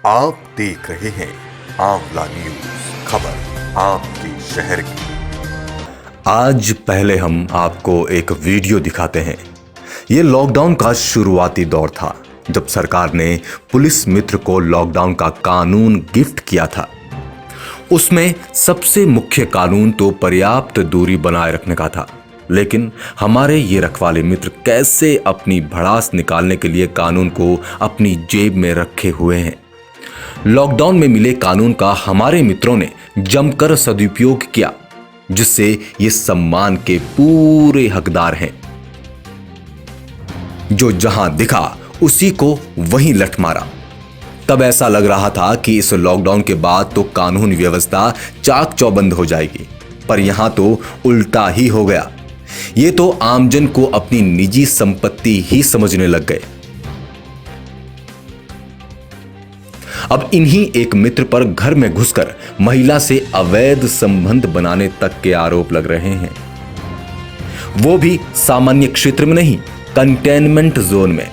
आप देख रहे हैं आंवला न्यूज, खबर आपके शहर की। आज पहले हम आपको एक वीडियो दिखाते हैं। ये लॉकडाउन का शुरुआती दौर था, जब सरकार ने पुलिस मित्र को लॉकडाउन का कानून गिफ्ट किया था। उसमें सबसे मुख्य कानून तो पर्याप्त दूरी बनाए रखने का था, लेकिन हमारे ये रखवाले मित्र कैसे अपनी भड़ास निकालने के लिए कानून को अपनी जेब में रखे हुए हैं। लॉकडाउन में मिले कानून का हमारे मित्रों ने जमकर सदुपयोग किया, जिससे ये सम्मान के पूरे हकदार हैं। जो जहां दिखा उसी को वहीं लठ मारा। तब ऐसा लग रहा था कि इस लॉकडाउन के बाद तो कानून व्यवस्था चाक चौबंद हो जाएगी, पर यहां तो उल्टा ही हो गया। ये तो आमजन को अपनी निजी संपत्ति ही समझने लग गए। अब इन्हीं एक मित्र पर घर में घुसकर महिला से अवैध संबंध बनाने तक के आरोप लग रहे हैं, वो भी सामान्य क्षेत्र में नहीं, कंटेनमेंट जोन में।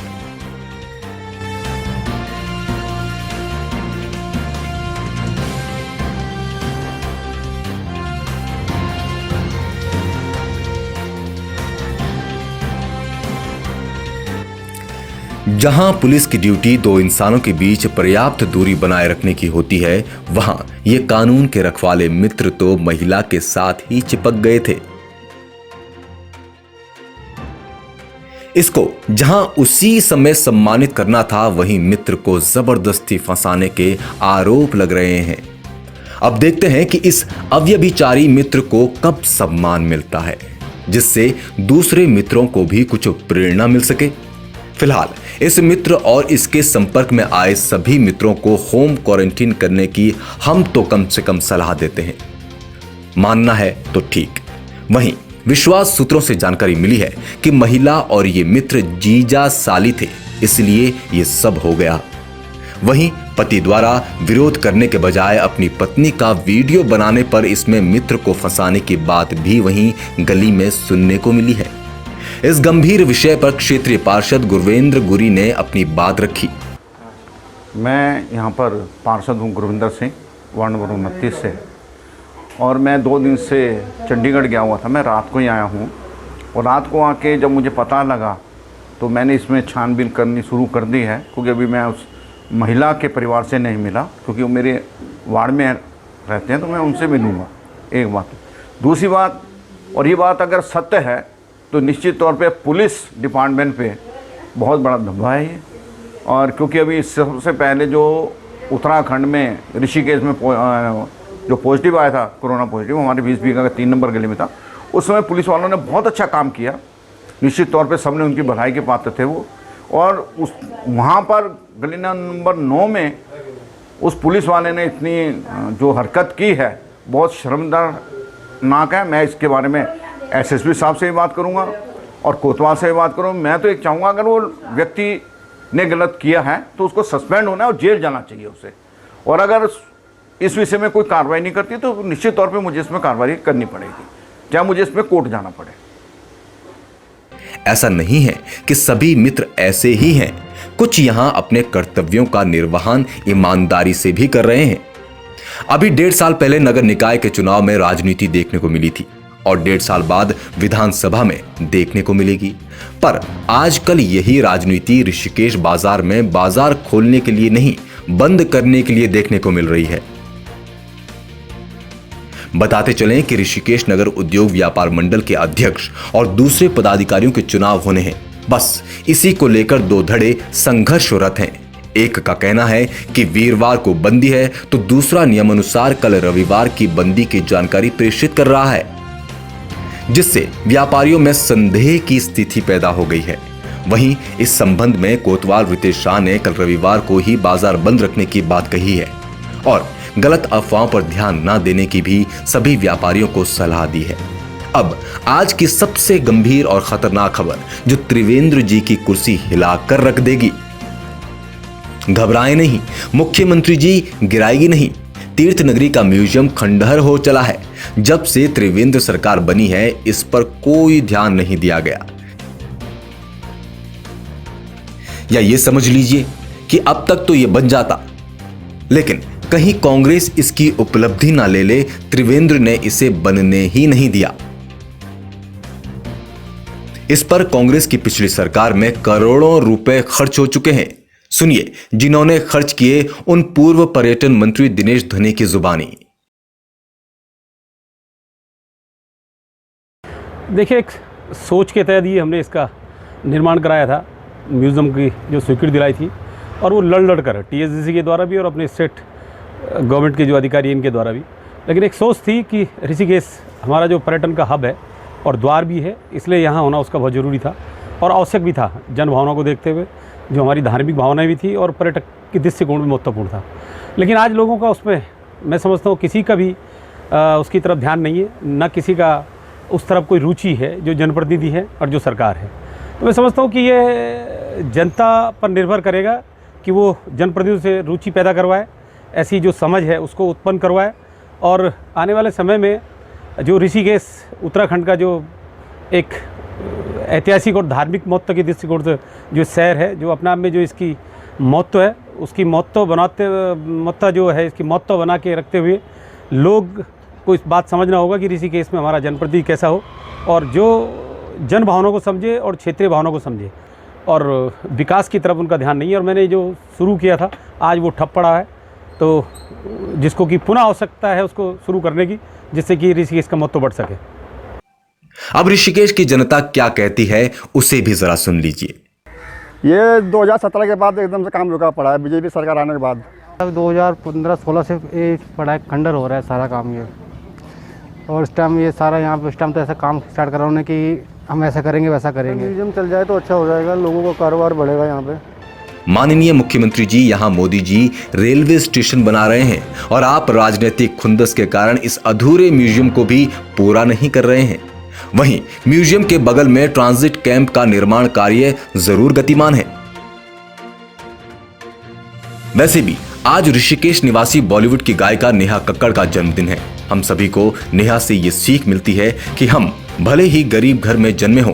जहां पुलिस की ड्यूटी दो इंसानों के बीच पर्याप्त दूरी बनाए रखने की होती है, वहां ये कानून के रखवाले मित्र तो महिला के साथ ही चिपक गए थे। इसको जहां उसी समय सम्मानित करना था, वहीं मित्र को जबरदस्ती फंसाने के आरोप लग रहे हैं। अब देखते हैं कि इस अव्यभिचारी मित्र को कब सम्मान मिलता है, जिससे दूसरे मित्रों को भी कुछ प्रेरणा मिल सके। फिलहाल इस मित्र और इसके संपर्क में आए सभी मित्रों को होम क्वारंटीन करने की हम तो कम से कम सलाह देते हैं। मानना है तो ठीक। वहीं विश्वास सूत्रों से जानकारी मिली है कि महिला और ये मित्र जीजा साली थे, इसलिए ये सब हो गया। वहीं पति द्वारा विरोध करने के बजाय अपनी पत्नी का वीडियो बनाने पर इसमें मित्र को फंसाने की बात भी वहीं गली में सुनने को मिली है। इस गंभीर विषय पर क्षेत्रीय पार्षद गुरवेंद्र गुरी ने अपनी बात रखी। मैं यहाँ पर पार्षद हूँ गुरविंदर सिंह, वार्ड नंबर 29 से, और मैं 2 दिन से चंडीगढ़ गया हुआ था। मैं रात को ही आया हूँ, और रात को आके जब मुझे पता लगा तो मैंने इसमें छानबीन करनी शुरू कर दी है, क्योंकि अभी मैं उस महिला के परिवार से नहीं मिला, क्योंकि वो मेरे वार्ड में रहते हैं, तो मैं उनसे मिलूँगा। एक बात। दूसरी बात, और ये बात अगर सत्य है तो निश्चित तौर पे पुलिस डिपार्टमेंट पे बहुत बड़ा धब्बा है ये। और क्योंकि अभी सबसे पहले जो उत्तराखंड में ऋषिकेश में जो पॉजिटिव आया था, कोरोना पॉजिटिव, हमारे 20 बीघा का 3 नंबर गली में था, उस समय पुलिस वालों ने बहुत अच्छा काम किया। निश्चित तौर पे सबने उनकी बधाई के पात्र थे वो। और उस वहाँ पर गली नंबर 9 में उस पुलिस वाले ने इतनी जो हरकत की है, बहुत शर्मनाक है। मैं इसके बारे में एसएसपी साहब से भी बात करूंगा और कोतवाल से भी बात करूंगा। मैं तो एक चाहूँगा, अगर वो व्यक्ति ने गलत किया है तो उसको सस्पेंड होना है और जेल जाना चाहिए उसे। और अगर इस विषय में कोई कार्रवाई नहीं करती तो निश्चित तौर पे मुझे इसमें कार्रवाई करनी पड़ेगी, चाहे मुझे इसमें कोर्ट जाना पड़े। ऐसा नहीं है कि सभी मित्र ऐसे ही हैं। कुछ यहां अपने कर्तव्यों का निर्वहन ईमानदारी से भी कर रहे हैं। अभी 1.5 साल पहले नगर निकाय के चुनाव में राजनीति देखने को मिली थी, और 1.5 साल बाद विधानसभा में देखने को मिलेगी। पर आजकल यही राजनीति ऋषिकेश बाजार में बाजार खोलने के लिए नहीं, बंद करने के लिए देखने को मिल रही है। बताते चलें कि ऋषिकेश नगर उद्योग व्यापार मंडल के अध्यक्ष और दूसरे पदाधिकारियों के चुनाव होने हैं। बस इसी को लेकर 2 धड़े संघर्षरत हैं। एक का कहना है कि वीरवार को बंदी है, तो दूसरा नियमानुसार कल रविवार की बंदी की जानकारी प्रेषित कर रहा है, जिससे व्यापारियों में संदेह की स्थिति पैदा हो गई है। वहीं इस संबंध में कोतवाल रितेश शाह ने कल रविवार को ही बाजार बंद रखने की बात कही है, और गलत अफवाहों पर ध्यान न देने की भी सभी व्यापारियों को सलाह दी है। अब आज की सबसे गंभीर और खतरनाक खबर, जो त्रिवेंद्र जी की कुर्सी हिलाकर रख देगी। घबराएं नहीं, मुख्यमंत्री जी गिराएगी नहीं। तीर्थ नगरी का म्यूजियम खंडहर हो चला है। जब से त्रिवेंद्र सरकार बनी है, इस पर कोई ध्यान नहीं दिया गया। या ये समझ लीजिए कि अब तक तो ये बन जाता, लेकिन कहीं कांग्रेस इसकी उपलब्धि ना ले ले, त्रिवेंद्र ने इसे बनने ही नहीं दिया। इस पर कांग्रेस की पिछली सरकार में करोड़ों रुपए खर्च हो चुके हैं। सुनिए जिन्होंने खर्च किए उन पूर्व पर्यटन मंत्री दिनेश धने की जुबानी। देखिए, एक सोच के तहत ही हमने इसका निर्माण कराया था, म्यूज़ियम की जो स्वीकृति दिलाई थी, और वो लड़ कर टीएसडीसी के द्वारा भी और अपने स्टेट गवर्नमेंट के जो अधिकारी इनके द्वारा भी। लेकिन एक सोच थी कि ऋषिकेश हमारा जो पर्यटन का हब है और द्वार भी है, इसलिए यहाँ होना उसका बहुत ज़रूरी था और आवश्यक भी था, जन भावना को देखते हुए, जो हमारी धार्मिक भावनाएं भी थी और पर्यटक के दृष्टिकोण भी महत्वपूर्ण था। लेकिन आज लोगों का उसमें, मैं समझता हूँ, किसी का भी उसकी तरफ ध्यान नहीं है, न किसी का उस तरफ कोई रुचि है, जो जनप्रतिनिधि है और जो सरकार है। तो मैं समझता हूँ कि ये जनता पर निर्भर करेगा कि वो जनप्रतिनिधियों से रुचि पैदा करवाए, ऐसी जो समझ है उसको उत्पन्न करवाए, और आने वाले समय में जो ऋषिकेश उत्तराखंड का जो एक ऐतिहासिक और धार्मिक महत्व के दृष्टिकोण से जो शहर है, जो अपने आप में जो इसकी महत्व है, उसकी महत्व जो है, इसकी महत्व बना के रखते हुए लोग को इस बात समझना होगा कि ऋषिकेश में हमारा जनप्रतिनिधि कैसा हो, और जो जन भावना को समझे और क्षेत्रीय भावना को समझे, और विकास की तरफ उनका ध्यान नहीं है। और मैंने जो शुरू किया था आज वो ठप पड़ा है, तो जिसको कि पुनः आवश्यकता है उसको शुरू करने की, जिससे कि ऋषिकेश का महत्व बढ़ सके। अब ऋषिकेश की जनता क्या कहती है उसे भी जरा सुन लीजिए। ये 2017 के बाद एकदम से काम रुका पड़ा है, बीजेपी सरकार आने के बाद। 2015-16 से ये पड़ा है, खंडर हो रहा है सारा काम ये, और इस टाइम ये सारा यहाँ पे इस टाइम तो ऐसा काम स्टार्ट कर रहा हूँ कि हम ऐसा करेंगे वैसा करेंगे। म्यूजियम चल जाए तो अच्छा हो जाएगा, लोगों का कारोबार बढ़ेगा यहाँ पे। माननीय मुख्यमंत्री जी यहाँ मोदी जी रेलवे स्टेशन बना रहे हैं और आप राजनीतिक खुंदस के कारण इस अधूरे म्यूजियम को भी पूरा नहीं कर रहे हैं। वहीं म्यूजियम के बगल में ट्रांजिट कैंप का निर्माण कार्य जरूर गतिमान है। वैसे भी आज ऋषिकेश निवासी बॉलीवुड की गायिका नेहा कक्कड़ का जन्मदिन है। हम सभी को नेहा से ये सीख मिलती है कि हम भले ही गरीब घर में जन्मे हों,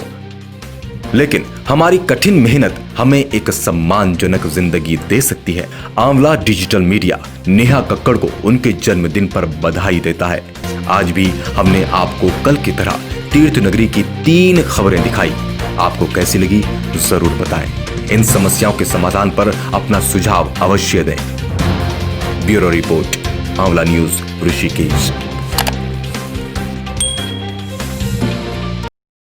लेकिन हमारी कठिन मेहनत हमें एक सम्मानजनक जिंदगी दे सकती है। आंवला डिजिटल मीडिया नेहा कक्कड़ को उनके जन्मदिन पर बधाई देता है। आज भी हमने आपको कल की तरह तीर्थ नगरी की 3 खबरें दिखाई। आपको कैसी लगी जरूर बताएं। इन समस्याओं के समाधान पर अपना सुझाव अवश्य दें। ब्यूरो रिपोर्ट, आंवला न्यूज, ऋषिकेश।